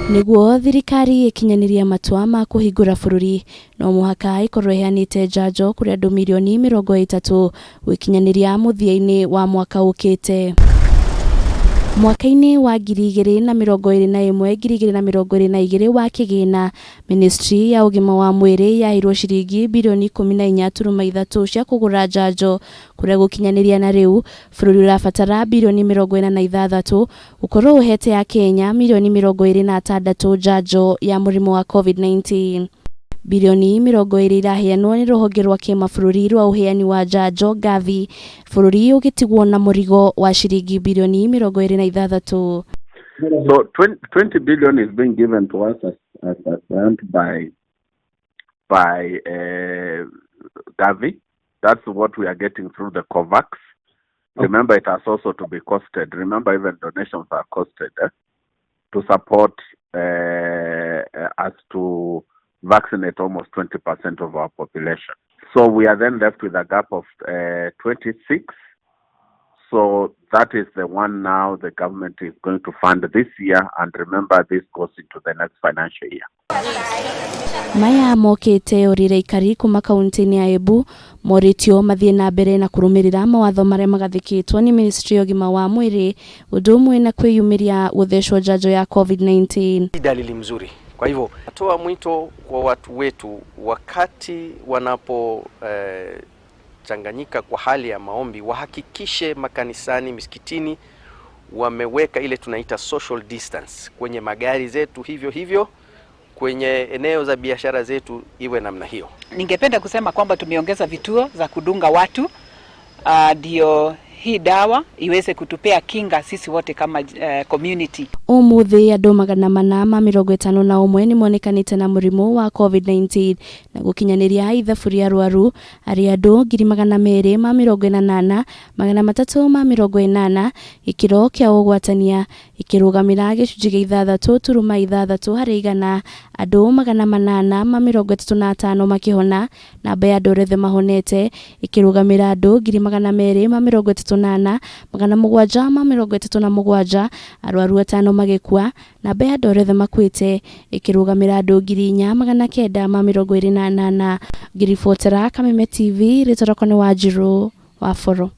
niguo thirikari ikinyaniria matua ma kuhingura bururi no mwaka ikorwo iheanite njanjo kuri andu mirioni 30 gukinyaniria muthia-ini wa mwaka ukite. Mwaka-ini wa 2021 2022 wa kigina, Ministry ya ugima wa mwiri yaheirwo ciringi birioni 14.3 cia kugura njanjo kuria gukinyaniria na riu bururi urabatara birioni 46 ukorwo uhete akenya mirioni 26 njanjo ya murimu wa COVID-19. Birioni 20 iraheanwo ni ruhonge rwa kimabũrũri rwa uheani wa njanjo Gavi, bũrũri ugitigwo na murigo wa ciringi birioni 26. So 20 billion is being given to us as grant by Gavi. That's what we are getting through the COVAX. Remember, it has also to be costed. Remember, even donations are costed to support us to vaccinate almost 20% of our population. So we are then left with a gap of 26. So that is the one now the government is going to fund this year, and remember, this goes into the next financial year. Maya mokite urire ikari kuma kaunti-ini ya Embu moritio mathie na mbere na kurumirira mawatho maria magathikitwo ni Ministry ya ugima wa mwiri undu umwe na kwiyumiria guthecwo njanjo ya COVID-19. Dalili mzuri. Kwa hivyo natoa mwito kwa watu wetu wakati wanapo changanyika kwa hali ya maombi, wahakikishe makanisani, misikitini wameweka ile tunaita social distance, kwenye magari zetu hivyo kwenye eneo za biashara zetu iwe namna hiyo. Ningependa kusema kwamba tumeongeza vituo za kudunga watu ndio hii dawa iweze kutupea kinga sisi wote kama community. Umuthi andu 451 ni monekanite na murimu wa COVID-19 na gukinyaniria ithabu ria arwaru ari andu 248 380 ikiro kia ugwatania ikirugamira gicunji gia 6.6 hari igana, andu 835 makihona, namba ya andu rethe mahonete ikirugamira andu 238 737 arwaru 5 magikua, namba ya andu rethe makwite ikirugamira andu 4,928. Ngiribotera Kameme TV ritoroko ni Wanjiru wa Foro.